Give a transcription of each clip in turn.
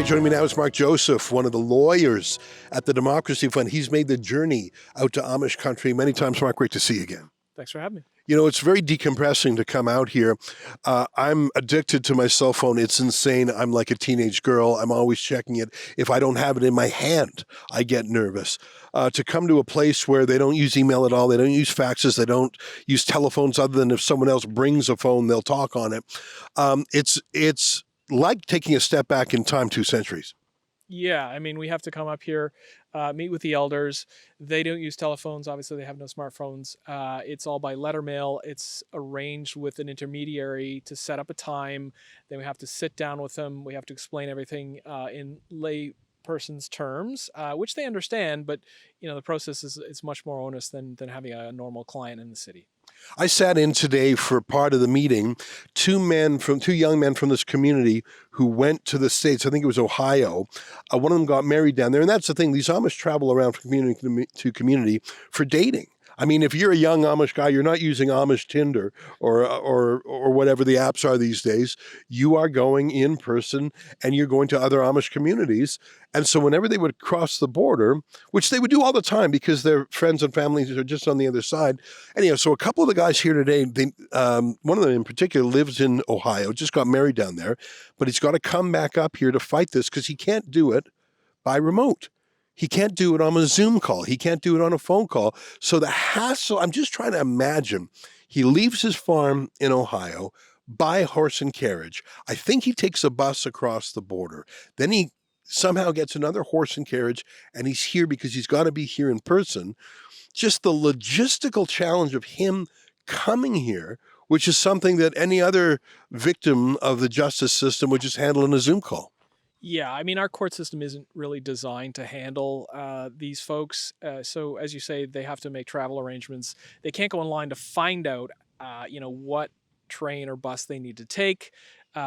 right, joining me now is Mark Joseph, one of the lawyers at the Democracy Fund. He's made the journey out to Amish country many times. Mark, great to see you again. Thanks for having me. You know, it's very decompressing to come out here. I'm addicted to my cell phone. It's insane. I'm like a teenage girl. I'm always checking it. If I don't have it in my hand, I get nervous. To come to a place where they don't use email at all, they don't use faxes, they don't use telephones other than if someone else brings a phone, they'll talk on it. It's like taking a step back in time 2 centuries. Yeah, I mean, we have to come up here, meet with the elders. They don't use telephones. Obviously, they have no smartphones. It's all by letter mail. It's arranged with an intermediary to set up a time. Then we have to sit down with them. We have to explain everything in lay person's terms, which they understand. But, you know, the process is much more onerous than having a normal client in the city. I sat in today for part of the meeting, two young men from this community who went to the States. I think it was Ohio. One of them got married down there. And that's the thing. These Amish travel around from community to community for dating. I mean, if you're a young Amish guy, you're not using Amish Tinder or whatever the apps are these days. You are going in person and you're going to other Amish communities. And so whenever they would cross the border, which they would do all the time because their friends and families are just on the other side. Anyhow, so a couple of the guys here today, one of them in particular lives in Ohio, just got married down there, but he's got to come back up here to fight this because he can't do it by remote. He can't do it on a Zoom call. He can't do it on a phone call. So the hassle, I'm just trying to imagine, he leaves his farm in Ohio by horse and carriage. I think he takes a bus across the border. Then he somehow gets another horse and carriage, and he's here because he's got to be here in person. Just the logistical challenge of him coming here, which is something that any other victim of the justice system would just handle in a Zoom call. Yeah, I mean, our court system isn't really designed to handle these folks. So as you say, they have to make travel arrangements. They can't go online to find out, what train or bus they need to take.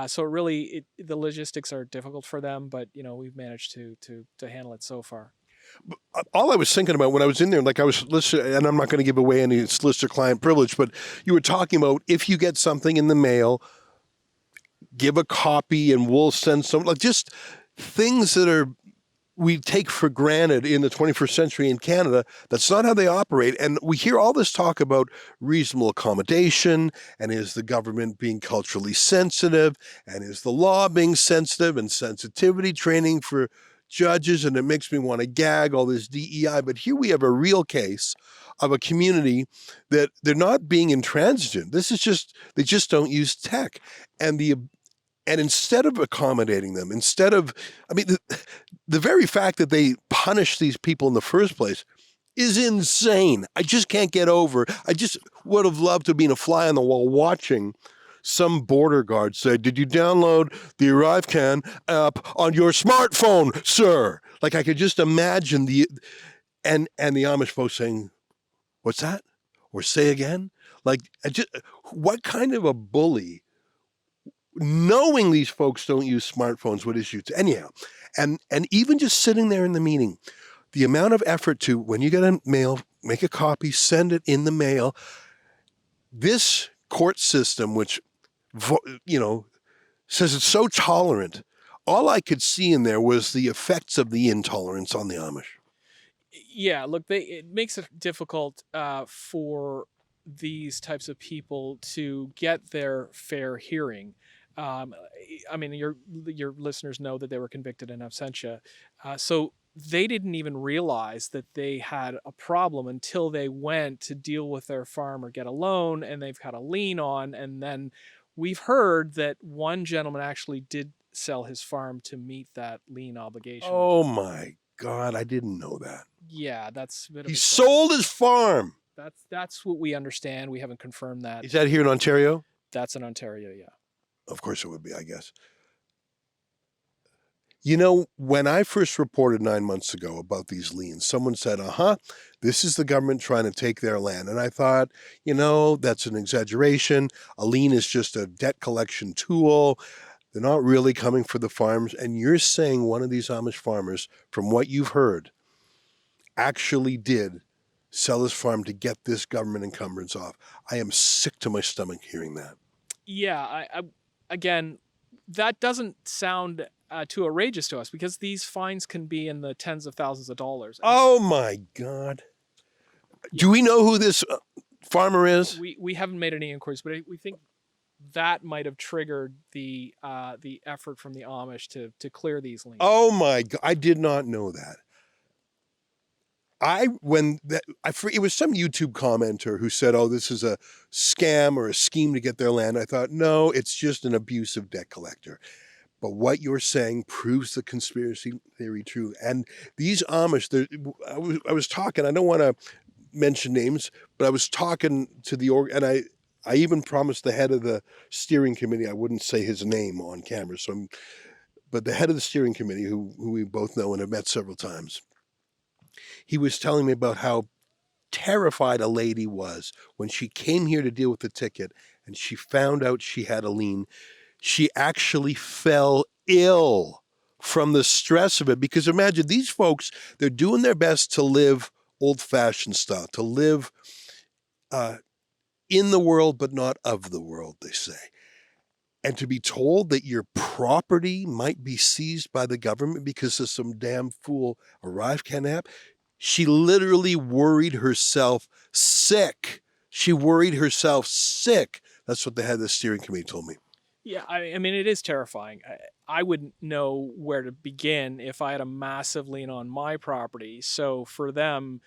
So really, the logistics are difficult for them, but, we've managed to handle it so far. All I was thinking about when I was in there, like I was listening, and I'm not going to give away any solicitor-client privilege, but you were talking about if you get something in the mail, give a copy and we'll send some, like just things that we take for granted in the 21st century in Canada. That's not how they operate. And we hear all this talk about reasonable accommodation, and is the government being culturally sensitive, and is the law being sensitive, and sensitivity training for judges, and it makes me want to gag, all this DEI. But here we have a real case of a community that they're not being intransigent. This is just, they just don't use tech. And instead of accommodating them, the very fact that they punish these people in the first place is insane. I just can't get over. I just would have loved to have been a fly on the wall watching some border guard say, "Did you download the ArriveCan app on your smartphone, sir?" Like I could just imagine and the Amish folks saying, "What's that?" Or "Say again." Like, what kind of a bully, knowing these folks don't use smartphones, would issue to anyhow. And even just sitting there in the meeting, the amount of effort to, when you get a mail, make a copy, send it in the mail. This court system, which, says it's so tolerant, all I could see in there was the effects of the intolerance on the Amish. Yeah, look, it makes it difficult for these types of people to get their fair hearing. I mean, your listeners know that they were convicted in absentia. So they didn't even realize that they had a problem until they went to deal with their farm or get a loan, and they've got a lien on. And then we've heard that one gentleman actually did sell his farm to meet that lien obligation. Oh my God, I didn't know that. Yeah, that's a bit of he sold his farm. That's what we understand. We haven't confirmed that. Is that here in Ontario? That's in Ontario, yeah. Of course it would be, I guess. You know, when I first reported 9 months ago about these liens, someone said, this is the government trying to take their land. And I thought, that's an exaggeration. A lien is just a debt collection tool. They're not really coming for the farms. And you're saying one of these Amish farmers, from what you've heard, actually did sell his farm to get this government encumbrance off. I am sick to my stomach hearing that. Yeah, again, that doesn't sound too outrageous to us, because these fines can be in the tens of thousands of dollars. Oh my God. Yeah. Do we know who this farmer is? We haven't made any inquiries, but we think that might have triggered the effort from the Amish to clear these liens. Oh my God. I did not know that. It was some YouTube commenter who said, "Oh, this is a scam or a scheme to get their land." I thought, no, it's just an abusive debt collector. But what you're saying proves the conspiracy theory true. And these Amish, I was talking, I don't want to mention names, but I was talking to and I even promised the head of the steering committee I wouldn't say his name on camera. But the head of the steering committee, who we both know and have met several times, he was telling me about how terrified a lady was when she came here to deal with the ticket and she found out she had a lien. She actually fell ill from the stress of it, because imagine these folks, they're doing their best to live old-fashioned style, to live in the world but not of the world, they say. And to be told that your property might be seized by the government because of some damn fool ArriveCan app, she literally worried herself sick. She worried herself sick. That's what the head of the steering committee told me. Yeah, I mean, it is terrifying. I wouldn't know where to begin if I had a massive lien on my property. So for them,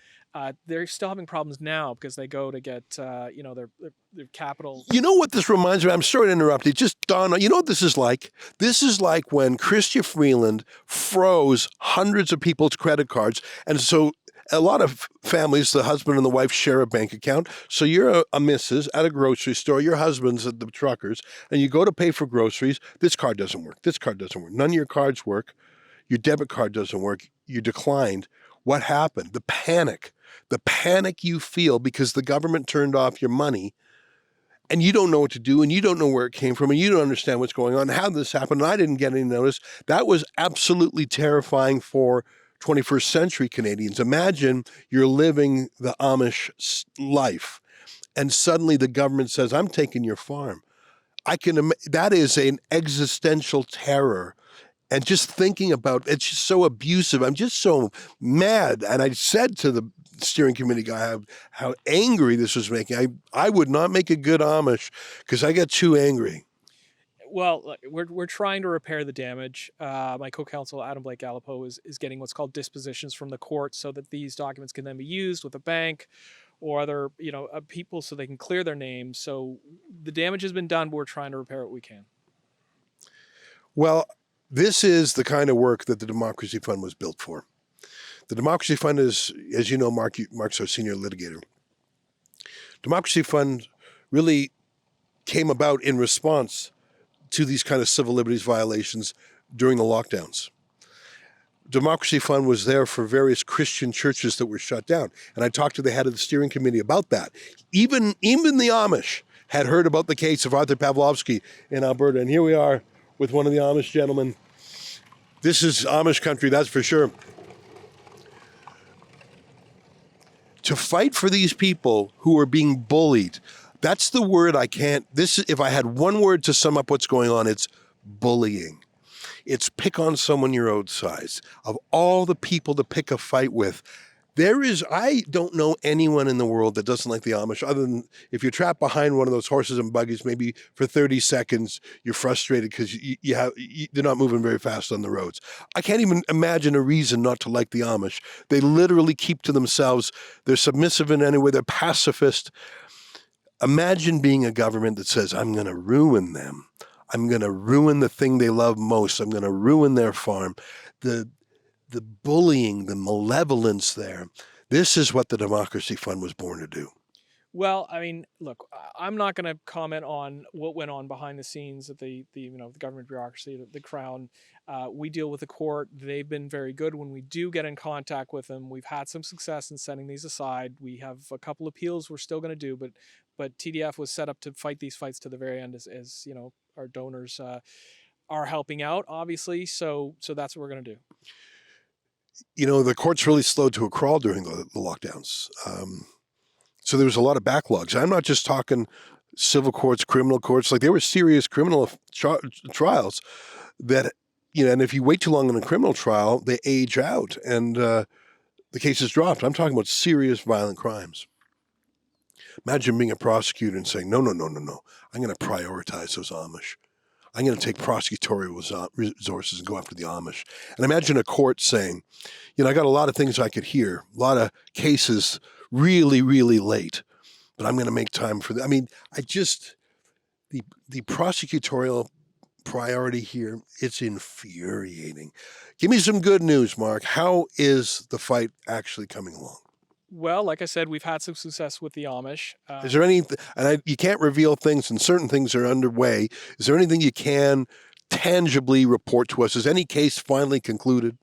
they're still having problems now because they go to get, their capital. You know what this reminds me of? I'm sorry to interrupt. It just dawned on, you know what this is like? This is like when Chrystia Freeland froze hundreds of people's credit cards. And so a lot of families, the husband and the wife share a bank account. So you're a missus at a grocery store, your husband's at the truckers, and you go to pay for groceries. This card doesn't work. This card doesn't work. None of your cards work. Your debit card doesn't work. You declined. What happened? The panic you feel because the government turned off your money and you don't know what to do and you don't know where it came from and you don't understand what's going on. How did this happen? And I didn't get any notice. That was absolutely terrifying for 21st century Canadians. Imagine you're living the Amish life and suddenly the government says, I'm taking your farm. That is an existential terror. And just thinking about it's just so abusive. I'm just so mad. And I said to the steering committee guy how angry this was making. I would not make a good Amish because I get too angry. Well, we're trying to repair the damage. My co-counsel Adam Blake Gallipo is getting what's called dispositions from the court so that these documents can then be used with a bank or other people so they can clear their names. So the damage has been done, but we're trying to repair what we can. Well, this is the kind of work that the Democracy Fund was built for. The Democracy Fund is, as you know, Mark's our senior litigator. Democracy Fund really came about in response to these kind of civil liberties violations during the lockdowns. Democracy Fund was there for various Christian churches that were shut down. And I talked to the head of the steering committee about that. Even the Amish had heard about the case of Arthur Pavlovsky in Alberta. And here we are with one of the Amish gentlemen. This is Amish country, that's for sure. To fight for these people who are being bullied, that's the word if I had one word to sum up what's going on, it's bullying. It's pick on someone your own size. Of all the people to pick a fight with, I don't know anyone in the world that doesn't like the Amish, other than if you're trapped behind one of those horses and buggies, maybe for 30 seconds, you're frustrated because they're not moving very fast on the roads. I can't even imagine a reason not to like the Amish. They literally keep to themselves. They're submissive in any way. They're pacifist. Imagine being a government that says, I'm going to ruin them. I'm going to ruin the thing they love most. I'm going to ruin their farm. The bullying, the malevolence there. This is what the Democracy Fund was born to do. Well, I mean, look, I'm not going to comment on what went on behind the scenes at the government bureaucracy, the Crown. We deal with the court. They've been very good when we do get in contact with them. We've had some success in setting these aside. We have a couple appeals we're still going to do, but TDF was set up to fight these fights to the very end, as our donors are helping out, obviously. So that's what we're going to do. The court's really slowed to a crawl during the lockdowns. So there was a lot of backlogs. I'm not just talking civil courts, criminal courts. Like there were serious criminal trials that, and if you wait too long in a criminal trial, they age out and the case is dropped. I'm talking about serious violent crimes. Imagine being a prosecutor and saying, no, I'm going to prioritize those Amish. I'm going to take prosecutorial resources and go after the Amish. And imagine a court saying, I got a lot of things I could hear, a lot of cases really, really late, but I'm going to make time for that. I mean, the prosecutorial priority here, it's infuriating. Give me some good news, Mark. How is the fight actually coming along? Well, like I said, we've had some success with the Amish. Is there any, you can't reveal things and certain things are underway. Is there anything you can tangibly report to us? Has any case finally concluded?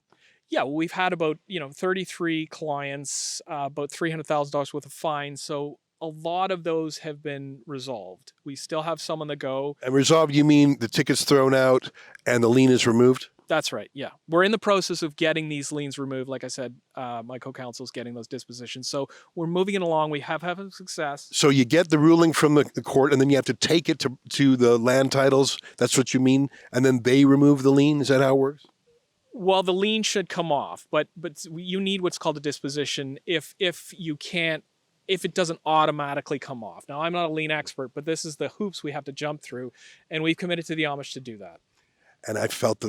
Yeah, well, we've had about 33 clients, about $300,000 worth of fines. So a lot of those have been resolved. We still have some on the go. And resolved, you mean the ticket's thrown out and the lien is removed? That's right. Yeah. We're in the process of getting these liens removed. Like I said, my co-counsel is getting those dispositions. So we're moving it along. We have had success. So you get the ruling from the court and then you have to take it to the land titles. That's what you mean? And then they remove the lien? Is that how it works? Well, the lien should come off, but you need what's called a disposition if it doesn't automatically come off. Now, I'm not a lien expert, but this is the hoops we have to jump through, and we've committed to the Amish to do that. And I felt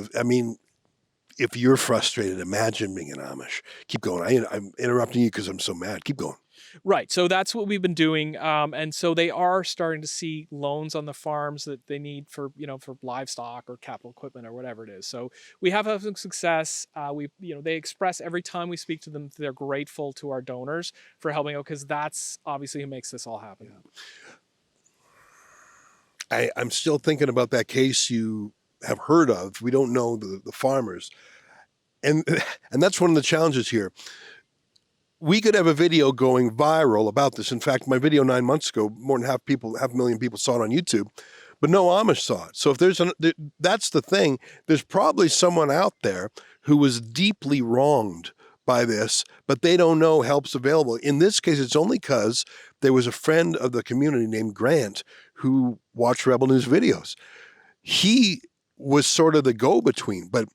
if you're frustrated, imagine being an Amish. Keep going. I'm interrupting you because I'm so mad. Keep going. Right. So that's what we've been doing. And so they are starting to see loans on the farms that they need for livestock or capital equipment or whatever it is. So we have had some success. They express every time we speak to them, they're grateful to our donors for helping out because that's obviously who makes this all happen. Yeah. I'm still thinking about that case you have heard of. We don't know the farmers. And that's one of the challenges here. We could have a video going viral about this. In fact, my video 9 months ago, more than half a million people saw it on YouTube, but no Amish saw it. So if that's the thing, there's probably someone out there who was deeply wronged by this, but they don't know help's available. In this case, it's only because there was a friend of the community named Grant who watched Rebel News videos. He was sort of the go-between, but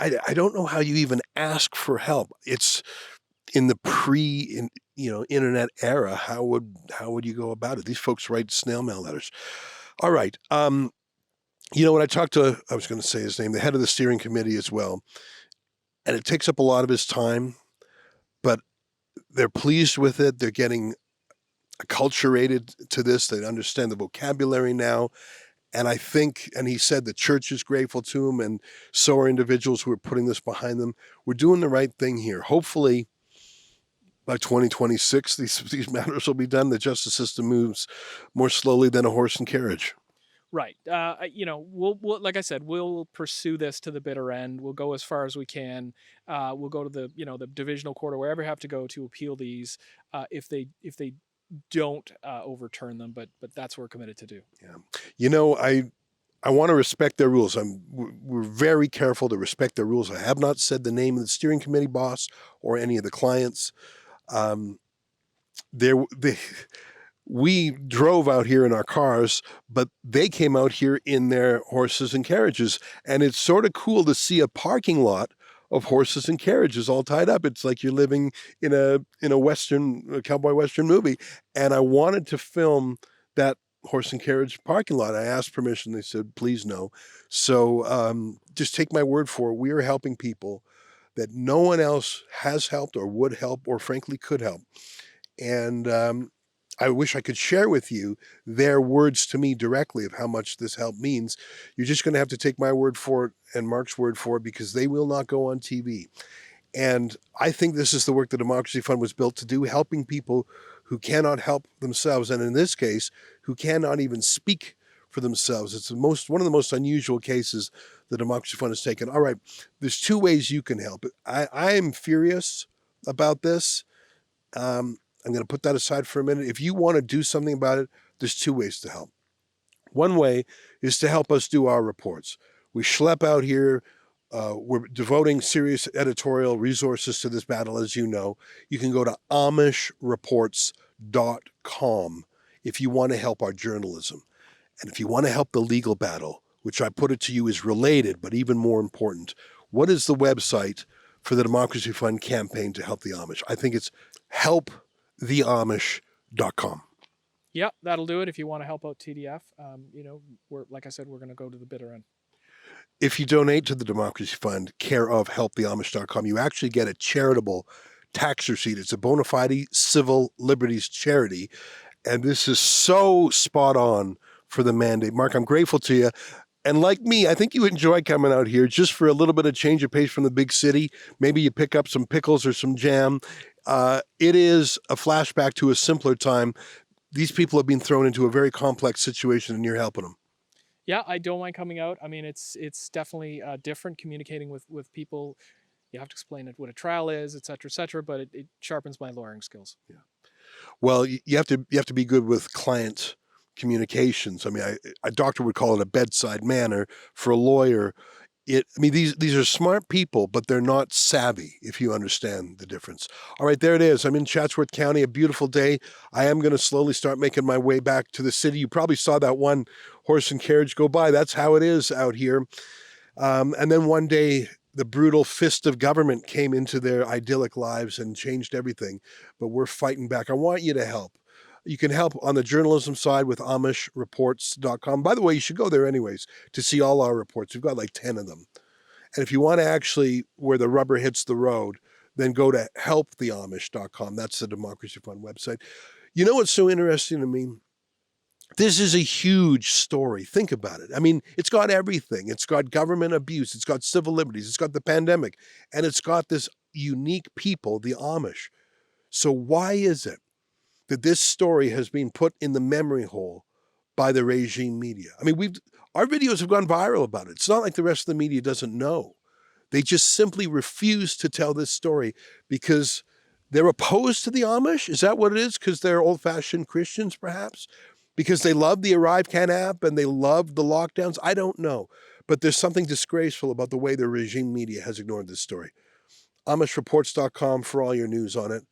I don't know how you even ask for help. It's in the internet era. How would you go about it? These folks write snail mail letters. All right. When I talked to, I was going to say his name, the head of the steering committee as well, and it takes up a lot of his time, but they're pleased with it. They're getting acculturated to this. They understand the vocabulary now. And I think, and he said the church is grateful to him, and so are individuals who are putting this behind them. We're doing the right thing here. Hopefully, by 2026, these matters will be done. The justice system moves more slowly than a horse and carriage. Right. We'll like I said, we'll pursue this to the bitter end. We'll go as far as we can. We'll go to the divisional court or wherever we have to go to appeal these if they don't overturn them, but that's what we're committed to do. Yeah. I want to respect their rules. We're very careful to respect their rules. I have not said the name of the steering committee boss or any of the clients. We drove out here in our cars, but they came out here in their horses and carriages, and it's sort of cool to see a parking lot of horses and carriages all tied up. It's like you're living in a cowboy western movie. And I wanted to film that horse and carriage parking lot. I asked permission. They said, please no. So just take my word for it. We are helping people that no one else has helped or would help or frankly could help. And I wish I could share with you their words to me directly of how much this help means. You're just going to have to take my word for it and Mark's word for it because they will not go on TV. And I think this is the work the Democracy Fund was built to do, helping people who cannot help themselves. And in this case, who cannot even speak for themselves. It's one of the most unusual cases the Democracy Fund has taken. All right, there's two ways you can help. I am furious about this. I'm going to put that aside for a minute. If you want to do something about it, there's two ways to help. One way is to help us do our reports. We schlep out here. We're devoting serious editorial resources to this battle, as you know. You can go to amishreports.com if you want to help our journalism. And if you want to help the legal battle, which I put it to you is related, but even more important. What is the website for the Democracy Fund campaign to help the Amish? I think it's helptheamish.com. Yeah, that'll do it if you want to help out TDF. Like I said, we're going to go to the bitter end. If you donate to the Democracy Fund, care of helptheamish.com, you actually get a charitable tax receipt. It's a bona fide civil liberties charity. And this is so spot on for the mandate. Mark, I'm grateful to you. And like me, I think you enjoy coming out here just for a little bit of change of pace from the big city. Maybe you pick up some pickles or some jam. It is a flashback to a simpler time. These people have been thrown into a very complex situation, and you're helping them. Yeah, I don't mind coming out. I mean, it's definitely different communicating with people. You have to explain what a trial is, et cetera, but it sharpens my lawyering skills. Yeah. Well, you have to be good with client communications. I mean, a doctor would call it a bedside manner. For a lawyer, these are smart people, but they're not savvy, if you understand the difference. All right, there it is. I'm in Chatsworth County, a beautiful day. I am going to slowly start making my way back to the city. You probably saw that one horse and carriage go by. That's how it is out here. And then one day, the brutal fist of government came into their idyllic lives and changed everything. But we're fighting back. I want you to help. You can help on the journalism side with AmishReports.com. By the way, you should go there anyways to see all our reports. We've got like 10 of them. And if you want to actually, where the rubber hits the road, then go to helptheamish.com. That's the Democracy Fund website. You know what's so interesting to me? This is a huge story. Think about it. I mean, it's got everything. It's got government abuse. It's got civil liberties. It's got the pandemic. And it's got this unique people, the Amish. So why is it that this story has been put in the memory hole by the regime media? I mean, our videos have gone viral about it. It's not like the rest of the media doesn't know. They just simply refuse to tell this story because they're opposed to the Amish. Is that what it is? Because they're old-fashioned Christians, perhaps? Because they love the ArriveCan app and they love the lockdowns? I don't know. But there's something disgraceful about the way the regime media has ignored this story. AmishReports.com for all your news on it.